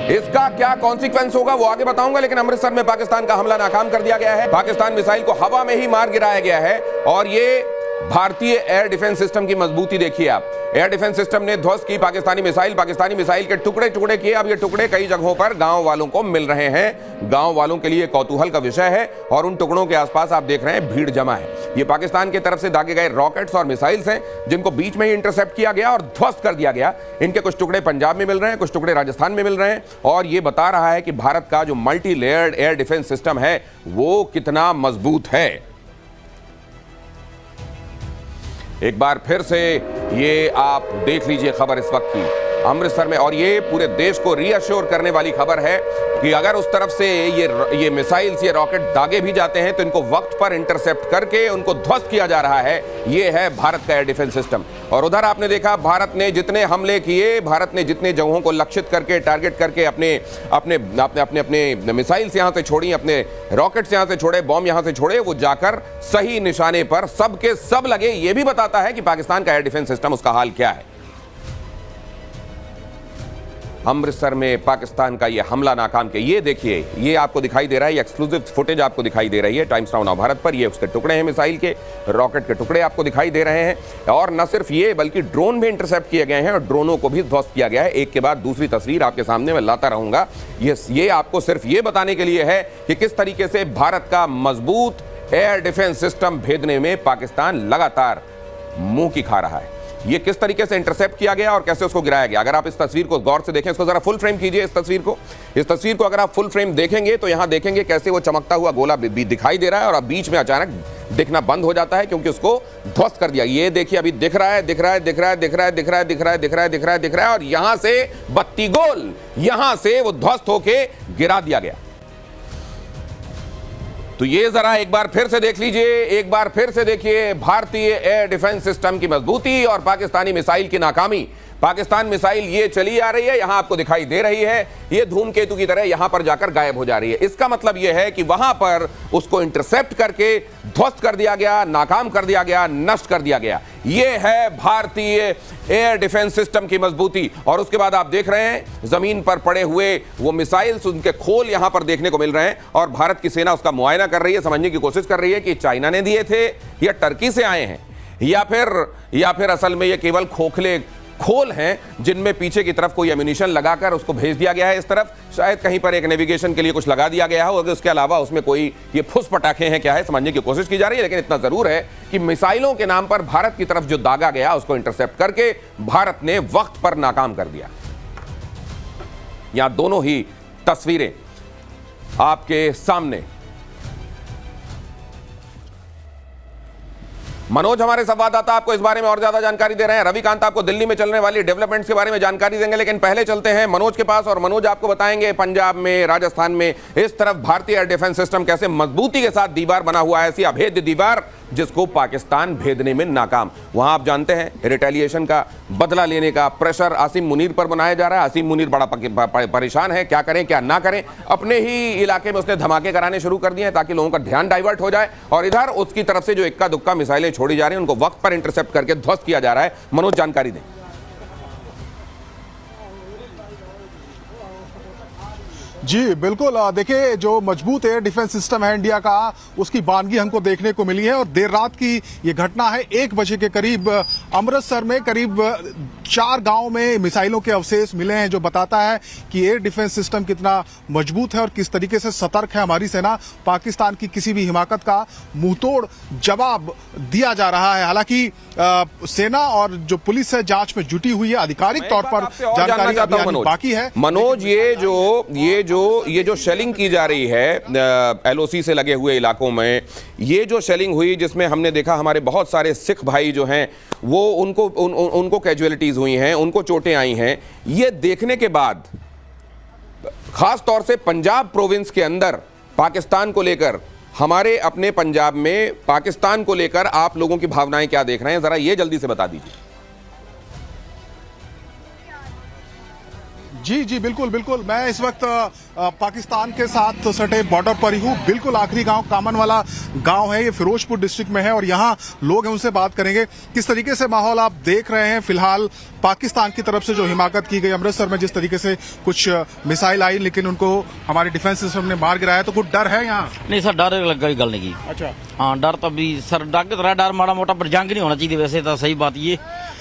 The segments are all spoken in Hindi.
इसका क्या कॉन्सिक्वेंस होगा वो आगे बताऊंगा, लेकिन अमृतसर में पाकिस्तान का हमला नाकाम कर दिया गया है। पाकिस्तान मिसाइल को हवा में ही मार गिराया गया है और ये भारतीय एयर डिफेंस सिस्टम की मजबूती देखिए आप। एयर डिफेंस सिस्टम ने ध्वस्त की पाकिस्तानी मिसाइल के टुकड़े टुकड़े किए। अब ये टुकड़े कई जगहों पर गांव वालों को मिल रहे हैं। गांव वालों के लिए कौतूहल का विषय है और उन टुकड़ों के आसपास आप देख रहे हैं भीड़ जमा है। ये पाकिस्तान की तरफ से दागे गए रॉकेट्स और मिसाइल्स हैं जिनको बीच में ही इंटरसेप्ट किया गया और ध्वस्त कर दिया गया। इनके कुछ टुकड़े पंजाब में मिल रहे हैं, कुछ टुकड़े राजस्थान में मिल रहे हैं और ये बता रहा है कि भारत का जो multi layered air defence system है वो कितना मजबूत है। एक बार फिर से ये आप देख लीजिए खबर इस वक्त की अमृतसर में, और ये पूरे देश को रीअश्योर करने वाली खबर है कि अगर उस तरफ से ये मिसाइल्स, ये रॉकेट दागे भी जाते हैं तो इनको वक्त पर इंटरसेप्ट करके उनको ध्वस्त किया जा रहा है। ये है भारत का एयर डिफेंस सिस्टम। और उधर आपने देखा भारत ने जितने हमले किए, भारत ने जितने जगहों को लक्षित करके, टारगेट करके अपने मिसाइल्स यहां से छोड़ी, अपने रॉकेट्स यहां से छोड़े, बॉम्ब यहां से छोड़े, वो जाकर सही निशाने पर सब के सब लगे। ये भी बताता है कि पाकिस्तान का एयर डिफेंस सिस्टम, उसका हाल क्या है। अमृतसर में पाकिस्तान का ये हमला नाकाम किया। ये देखिए, ये आपको दिखाई दे रहा है, ये एक्सक्लूसिव फुटेज आपको दिखाई दे रही है टाइम्स नाउ भारत पर। ये उसके टुकड़े हैं, मिसाइल के, रॉकेट के टुकड़े आपको दिखाई दे रहे हैं। और न सिर्फ ये बल्कि ड्रोन भी इंटरसेप्ट किए गए हैं और ड्रोनों को भी ध्वस्त किया गया है। एक के बाद दूसरी तस्वीर आपके सामने मैं लाता रहूंगा। ये आपको सिर्फ ये बताने के लिए है कि किस तरीके से भारत का मजबूत एयर डिफेंस सिस्टम भेदने में पाकिस्तान लगातार मुंह की खा रहा है। ये किस तरीके से इंटरसेप्ट किया गया और कैसे उसको गिराया गया। अगर आप इस तस्वीर को गौर से देखें, इसको जरा फुल फ्रेम कीजिए। इस तस्वीर को अगर आप फुल फ्रेम देखेंगे तो यहां देखेंगे कैसे वो चमकता हुआ गोला भी दिखाई दे रहा है और अब बीच में अचानक दिखना बंद हो जाता है क्योंकि उसको ध्वस्त कर दिया। ये देखिए, अभी दिख रहा है और यहां से बत्ती गोल, यहां से वो ध्वस्त होके गिरा दिया गया। तो ये जरा एक बार फिर से देख लीजिए, एक बार फिर से देखिए भारतीय एयर डिफेंस सिस्टम की मजबूती और पाकिस्तानी मिसाइल की नाकामी। पाकिस्तान मिसाइल ये चली आ रही है, यहां आपको दिखाई दे रही है, ये धूमकेतु की तरह यहां पर जाकर गायब हो जा रही है। इसका मतलब यह है कि वहां पर उसको इंटरसेप्ट करके ध्वस्त कर दिया गया, नाकाम कर दिया गया, नष्ट कर दिया गया। यह है भारतीय एयर डिफेंस सिस्टम की मजबूती। और उसके बाद आप देख रहे हैं जमीन पर पड़े हुए वो मिसाइल्स, उनके खोल यहां पर देखने को मिल रहे हैं और भारत की सेना उसका मुआयना कर रही है, समझने की कोशिश कर रही है कि चाइना ने दिए थे या टर्की से आए हैं या फिर असल में ये केवल खोखले खोल हैं जिनमें पीछे की तरफ कोई एम्यूनिशन लगाकर उसको भेज दिया गया है इस तरफ। शायद कहीं पर एक नेविगेशन के लिए कुछ लगा दिया गया हो, उसके अलावा उसमें कोई ये फुस पटाखे हैं क्या है, समझने की कोशिश की जा रही है। लेकिन इतना जरूर है कि मिसाइलों के नाम पर भारत की तरफ जो दागा गया उसको इंटरसेप्ट करके भारत ने वक्त पर नाकाम कर दिया। यहां दोनों ही तस्वीरें आपके सामने। मनोज हमारे संवाददाता आपको इस बारे में और ज्यादा जानकारी दे रहे हैं। रविकांत आपको दिल्ली में चलने वाली डेवलपमेंट्स के बारे में जानकारी देंगे, लेकिन पहले चलते हैं मनोज के पास और मनोज आपको बताएंगे पंजाब में, राजस्थान में इस तरफ भारतीय एयर डिफेंस सिस्टम कैसे मजबूती के साथ दीवार बना हुआ है, ऐसी अभेद्य दीवार जिसको पाकिस्तान भेदने में नाकाम। वहां आप जानते हैं रिटेलिएशन का, बदला लेने का प्रेशर आसिम मुनीर पर बनाया जा रहा है। आसिम मुनीर बड़ा परेशान है, क्या करें क्या ना करें। अपने ही इलाके में उसने धमाके कराने शुरू कर दिए हैं ताकि लोगों का ध्यान डाइवर्ट हो जाए और इधर उसकी तरफ से जो इक्का दुक्का मिसाइलें छोड़ी जा रही हैं उनको वक्त पर इंटरसेप्ट करके ध्वस्त किया जा रहा है। मनोज जानकारी दें। जी बिल्कुल, देखिए जो मजबूत एयर डिफेंस सिस्टम है इंडिया का, उसकी बानगी हमको देखने को मिली है। और देर रात की ये घटना है, 1 बजे के करीब अमृतसर में करीब 4 गांव में मिसाइलों के अवशेष मिले हैं, जो बताता है कि एयर डिफेंस सिस्टम कितना मजबूत है और किस तरीके से सतर्क है हमारी सेना। पाकिस्तान की किसी भी हिमाकत का मुंहतोड़ जवाब दिया जा रहा है। हालांकि सेना और जो पुलिस है जांच में जुटी हुई है, आधिकारिक तौर पर जानकारी अभी बाकी है। मनोज, ये जो शेलिंग की जा रही है एलओसी से लगे हुए इलाकों में, ये जो शेलिंग हुई जिसमें हमने देखा हमारे बहुत सारे सिख भाई जो हैं वो उनको कैजुअलिटीज हुई हैं, उनको चोटें आई हैं, ये देखने के बाद खास तौर से पंजाब प्रोविंस के अंदर पाकिस्तान को लेकर, हमारे अपने पंजाब में पाकिस्तान को लेकर आप लोगों की भावनाएं क्या देख रहे हैं, जरा ये जल्दी से बता दीजिए। जी जी बिल्कुल बिल्कुल। मैं इस वक्त पाकिस्तान के साथ सटे बॉर्डर पर ही हूँ। बिल्कुल आखिरी गांव कामन वाला गांव है, ये फिरोजपुर डिस्ट्रिक्ट में है और यहाँ लोग हैं, उनसे बात करेंगे। किस तरीके से माहौल आप देख रहे हैं फिलहाल पाकिस्तान की तरफ से जो हिमाकत की गई अमृतसर में, जिस तरीके से कुछ मिसाइल आई लेकिन उनको हमारे डिफेंस सिस्टम ने मार गिराया, तो कुछ डर है यहाँ? नहीं सर, डर लगा गल नहीं की। अच्छा हाँ, डर तो भी सर डर माड़ा मोटा, पर जंग नहीं होना चाहिए वैसे तो, सही बात ये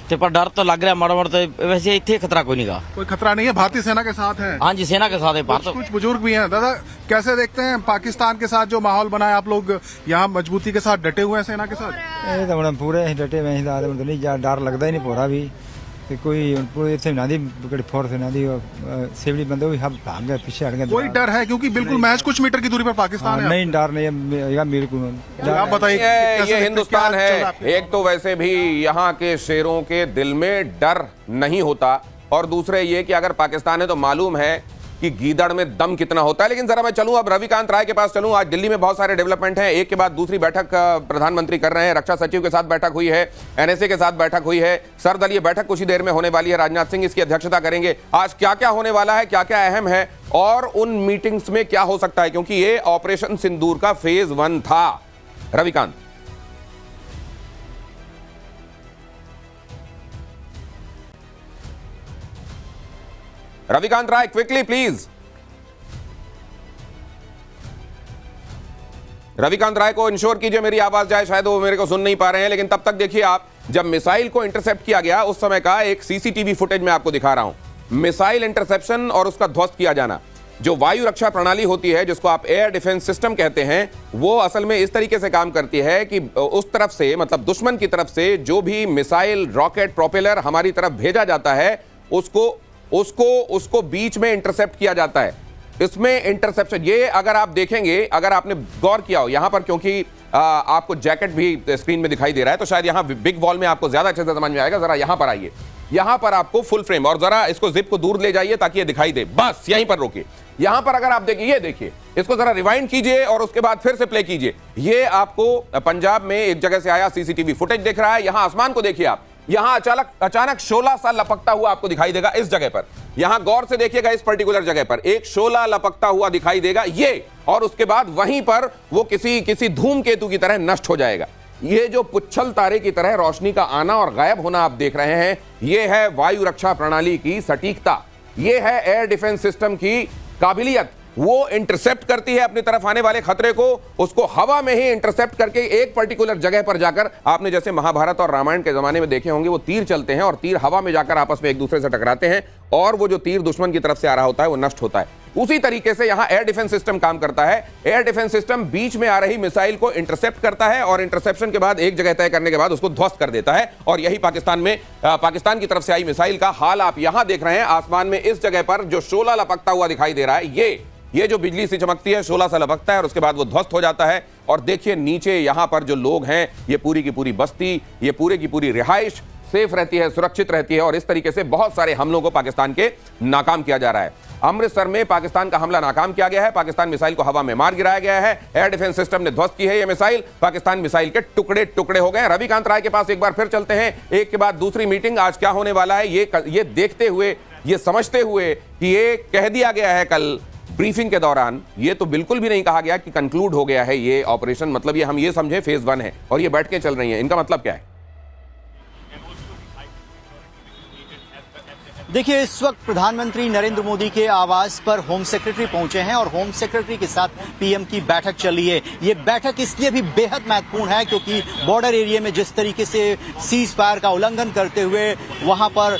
ते, पर डर तो लग रहा माड़ा मोटा। तो वैसे इतने खतरा कोई नहीं गा, कोई खतरा नहीं है, भारतीय सेना के साथ है। हाँ जी, सेना के साथ है। कुछ बुजुर्ग भी हैं। दादा कैसे देखते हैं पाकिस्तान के साथ जो माहौल बना है, आप लोग यहाँ मजबूती के साथ डटे हुए हैं सेना के साथ? ਇਹ ਤਾਂ ਹੁਣ ਪੂਰੇ ਅਸੀਂ ਡਟੇ ਹੋਏ ਹਾਂ, ਤਾਂ ਨਹੀਂ ਜਾ ਡਰ ਲੱਗਦਾ ਹੀ ਨਹੀਂ ਪੂਰਾ ਵੀ। ਤੇ ਕੋਈ ਪੂਰੇ ਇੱਥੇ ਨਾ ਦੀ ਕਿਹੜੀ ਫੋਰਸ ਨਾ ਦੀ ਸਿਵਲੀ ਬੰਦੇ ਵੀ ਸਭ ਭਾਗ गए, पीछे हट गए। कोई डर है क्योंकि बिल्कुल महज कुछ मीटर की दूरी पर पाकिस्तान है। नहीं डर नहीं है मेरे को। आप बताइए ये हिंदुस्तान है। एक तो वैसे भी यहाँ के शेरों के दिल में डर नहीं होता, और दूसरे ये कि अगर पाकिस्तान है तो मालूम है कि गीदड़ में दम कितना होता है। लेकिन जरा मैं चलूं अब रविकांत राय के पास चलूं। आज दिल्ली में बहुत सारे डेवलपमेंट हैं, एक के बाद दूसरी बैठक प्रधानमंत्री कर रहे हैं। रक्षा सचिव के साथ बैठक हुई है, एनएसए के साथ बैठक हुई है, सर्वदलीय बैठक कुछ ही देर में होने वाली है। राजनाथ सिंह इसकी अध्यक्षता करेंगे। आज क्या क्या होने वाला है, क्या क्या अहम है और उन मीटिंग्स में क्या हो सकता है, क्योंकि ये ऑपरेशन सिंदूर का फेज 1 था। रविकांत। रविकांत राय क्विकली प्लीज। रविकांत राय को इंश्योर कीजिए मेरी आवाज जाए, शायद वो मेरे को सुन नहीं पा रहे हैं। लेकिन तब तक देखिए, आप जब मिसाइल को इंटरसेप्ट किया गया उस समय का एक सीसीटीवी फुटेज मैं आपको दिखा रहा हूं। मिसाइल इंटरसेप्शन और उसका ध्वस्त किया जाना। जो वायु रक्षा प्रणाली होती है, जिसको आप एयर डिफेंस सिस्टम कहते हैं, वो असल में इस तरीके से काम करती है कि उस तरफ से, मतलब दुश्मन की तरफ से जो भी मिसाइल, रॉकेट, प्रोपेलर हमारी तरफ भेजा जाता है, उसको बीच में इंटरसेप्ट किया जाता है। इसमें इंटरसेप्शन, ये अगर आप देखेंगे, अगर आपने गौर किया हो यहां पर, क्योंकि आपको जैकेट भी स्क्रीन में दिखाई दे रहा है, तो शायद यहां बिग वॉल में आपको ज्यादा अच्छे से समझ में आएगा। जरा यहां पर आइए, यहां पर आपको फुल फ्रेम, और जरा इसको जिप को दूर ले जाइए ताकि ये दिखाई दे। बस यहीं पर रोकिए। यहां पर अगर आप देखिए, ये देखिए, इसको जरा रिवाइंड कीजिए और उसके बाद फिर से प्ले कीजिए। ये आपको पंजाब में एक जगह से आया सीसीटीवी फुटेज दिख रहा है। यहां आसमान को देखिए आप, यहां अचानक शोला सा लपकता हुआ आपको दिखाई देगा इस जगह पर। यहां गौर से देखिएगा, इस पर्टिकुलर जगह पर एक शोला लपकता हुआ दिखाई देगा ये, और उसके बाद वहीं पर वो किसी धूमकेतु की तरह नष्ट हो जाएगा। ये जो पुच्छल तारे की तरह रोशनी का आना और गायब होना आप देख रहे हैं, ये है वायु रक्षा प्रणाली की सटीकता, ये है एयर डिफेंस सिस्टम की काबिलियत। वो इंटरसेप्ट करती है अपनी तरफ आने वाले खतरे को, उसको हवा में ही इंटरसेप्ट करके एक पर्टिकुलर जगह पर जाकर, आपने जैसे महाभारत और रामायण के जमाने में देखे होंगे, वो तीर चलते हैं और तीर हवा में जाकर आपस में एक दूसरे से टकराते हैं, और वो जो तीर दुश्मन की तरफ से आ रहा होता है वो नष्ट होता है। उसी तरीके से यहां एयर डिफेंस सिस्टम काम करता है। एयर डिफेंस सिस्टम बीच में आ रही मिसाइल को इंटरसेप्ट करता है और इंटरसेप्शन के बाद एक जगह तय करने के बाद उसको ध्वस्त कर देता है। और यही पाकिस्तान की तरफ से आई मिसाइल का हाल आप यहां देख रहे हैं। आसमान में इस जगह पर जो शोला लपकता हुआ दिखाई दे रहा है, ये जो बिजली सी चमकती है, शोला सा लपकता है और उसके बाद वो ध्वस्त हो जाता है। और देखिए नीचे यहां पर जो लोग हैं, ये पूरी की पूरी बस्ती, ये पूरी की पूरी रिहाइश सेफ रहती है, सुरक्षित रहती है। और इस तरीके से बहुत सारे हमलों को पाकिस्तान के नाकाम किया जा रहा है। अमृतसर में पाकिस्तान का हमला नाकाम किया गया है। पाकिस्तान मिसाइल को हवा में मार गिराया गया है। एयर डिफेंस सिस्टम ने ध्वस्त की है ये मिसाइल। पाकिस्तान मिसाइल के टुकड़े टुकड़े हो गए। रविकांत राय के पास एक बार फिर चलते हैं। एक के बाद दूसरी मीटिंग आज क्या होने वाला है, ये देखते हुए, ये समझते हुए कि ये कह दिया गया है कल ब्रीफिंग के दौरान, ये तो बिल्कुल भी नहीं कहा गया कि कंक्लूड हो गया है ये ऑपरेशन। मतलब ये हम ये समझे फेज 1 है और ये बैठकें चल रही हैं, इनका मतलब क्या है? देखिए, इस वक्त प्रधानमंत्री नरेंद्र मोदी के आवास पर होम सेक्रेटरी पहुंचे हैं और होम सेक्रेटरी के साथ पीएम की बैठक चल रही है। ये बैठक इसलिए भी बेहद महत्वपूर्ण है क्योंकि बॉर्डर एरिया में जिस तरीके से सीज फायर का उल्लंघन करते हुए वहां पर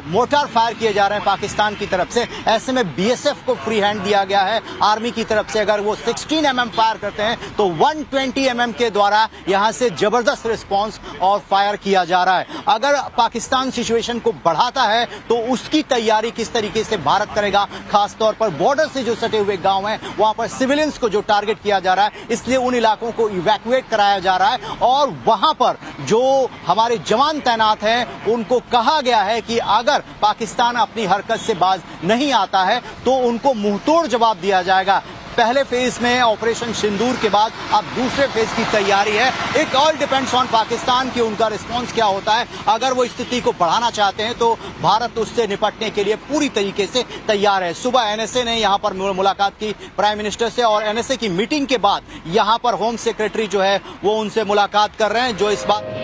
मोर्टार फायर किए जा रहे हैं पाकिस्तान की तरफ से, ऐसे में बीएसएफ को फ्री हैंड दिया गया है आर्मी की तरफ से। अगर वो 16 mm फायर करते हैं तो 120 mm के द्वारा यहां से जबरदस्त रिस्पॉन्स और फायर किया जा रहा है। अगर पाकिस्तान सिचुएशन को बढ़ाता है तो उसकी तैयारी किस तरीके से भारत करेगा, खासतौर पर बॉर्डर से जो सटे हुए गांव हैं वहां पर सिविलियंस को जो टारगेट किया जा रहा है, इसलिए उन इलाकों को इवैक्यूएट कराया जा रहा है। और वहां पर जो हमारे जवान तैनात हैं उनको कहा गया है कि अगर पाकिस्तान अपनी हरकत से बाज नहीं आता है तो उनको मुंहतोड़ जवाब दिया जाएगा। पहले फेज में ऑपरेशन सिंदूर के बाद अब दूसरे फेज की तैयारी है। It all depends on Pakistan कि उनका रिस्पॉन्स क्या होता है। अगर वो स्थिति को बढ़ाना चाहते हैं तो भारत उससे निपटने के लिए पूरी तरीके से तैयार है। सुबह एनएसए ने यहां पर मुलाकात की प्राइम मिनिस्टर से, और एनएसए की मीटिंग के बाद यहां पर होम सेक्रेटरी जो है वो उनसे मुलाकात कर रहे हैं। जो इस बात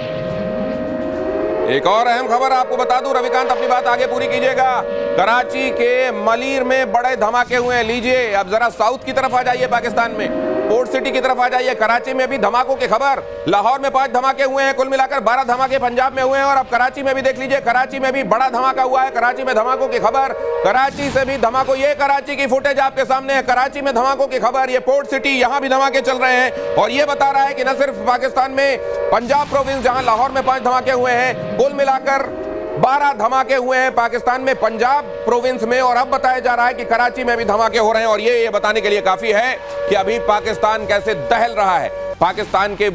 एक और अहम खबर आपको बता दूं, रविकांत अपनी बात आगे पूरी कीजिएगा। कराची के मलीर में बड़े धमाके हुए हैं। लीजिए अब जरा साउथ की तरफ आ जाइए, पाकिस्तान में पोर्ट सिटी की तरफ आ जाइए। कराची में भी धमाकों की खबर। लाहौर में 5 धमाके हुए हैं, कुल मिलाकर 12 धमाके पंजाब में हुए हैं। और अब कराची में भी देख लीजिए, कराची में भी बड़ा धमाका हुआ है। कराची में धमाकों की खबर, कराची से भी धमाकों। ये कराची की फुटेज आपके सामने है, कराची में धमाकों की खबर। ये पोर्ट सिटी, यहां भी धमाके चल रहे हैं। और ये बता रहा है कि न सिर्फ पाकिस्तान में पंजाब प्रोविंस जहां लाहौर में 5 धमाके हुए हैं, कुल मिलाकर 12 धमाके हुए हैं पाकिस्तान में पंजाब प्रोविंस में। और अब बताया जा रहा है कि कराची में भी धमाके हो रहे हैं। और ये बताने के लिए काफी है कि अभी पाकिस्तान कैसे दहल रहा है। पाकिस्तान के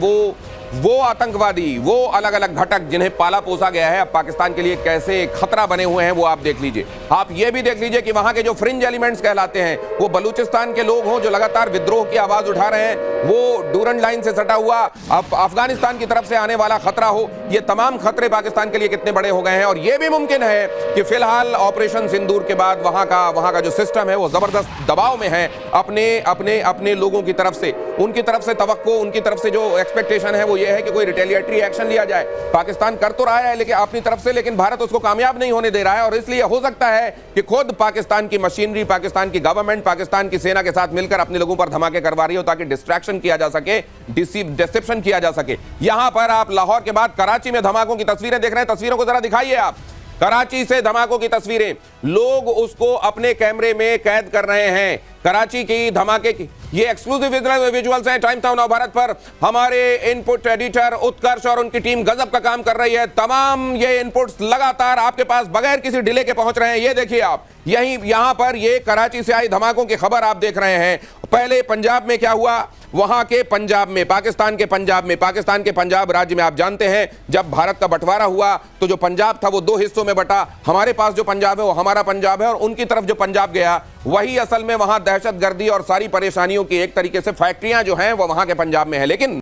वो आतंकवादी, वो अलग अलग घटक जिन्हें पाला पोसा गया है, अब पाकिस्तान के लिए कैसे खतरा बने हुए हैं वो आप देख लीजिए। आप ये भी देख लीजिए कि वहां के जो फ्रिंज एलिमेंट्स कहलाते हैं, वो बलूचिस्तान के लोग हों जो लगातार विद्रोह की आवाज उठा रहे हैं, वो डूरन लाइन से सटा हुआ अफगानिस्तान की तरफ से आने वाला खतरा हो, ये तमाम खतरे पाकिस्तान के लिए कितने बड़े हो गए हैं। और ये भी मुमकिन है कि फिलहाल ऑपरेशन सिंदूर के बाद वहां का जो सिस्टम है वो जबरदस्त दबाव में है अपने लोगों की तरफ से। उनकी तरफ से तवक्को, उनकी तरफ से जो एक्सपेक्टेशन है वो ये है कि कोई रिटेलिएटरी एक्शन लिया जाए। पाकिस्तान कर तो रहा है लेकिन अपनी तरफ से, लेकिन भारत उसको कामयाब नहीं होने दे रहा है। और इसलिए हो सकता है कि खुद पाकिस्तान की मशीनरी, पाकिस्तान की गवर्नमेंट, पाकिस्तान की सेना के साथ मिलकर अपने लोगों पर धमाके करवा रही हो ताकि डिस्ट्रैक्शन किया जा सके, डिसेप्शन किया जा सके। यहां पर आप लाहौर के बाद कराची में धमाकों की तस्वीरें देख रहे हैं। तस्वीरों को जरा दिखाइए आप, कराची से धमाकों की तस्वीरें। लोग उसको अपने कैमरे में कैद कर रहे हैं। कराची की धमाके की ये एक्सक्लूसिव विजुअल्स हैं टाइम्स नाउ नवभारत पर। हमारे इनपुट एडिटर उत्कर्ष और उनकी टीम गजब का काम कर रही है। तमाम ये इनपुट्स लगातार आपके पास बगैर किसी डिले के पहुंच रहे हैं। ये देखिए आप, यहां पर ये कराची से आई धमाकों की खबर आप देख रहे हैं। पहले पंजाब में क्या हुआ, वहां के पंजाब में, पाकिस्तान के पंजाब राज्य में आप जानते हैं जब भारत का बंटवारा हुआ तो जो पंजाब था वो 2 हिस्सों में बटा। हमारे पास जो पंजाब है वो हमारा पंजाब है, और उनकी तरफ जो पंजाब गया वही असल में वहां दहशतगर्दी और सारी परेशानियों की एक तरीके से फैक्ट्रियां जो हैं वो वहां के पंजाब में है। लेकिन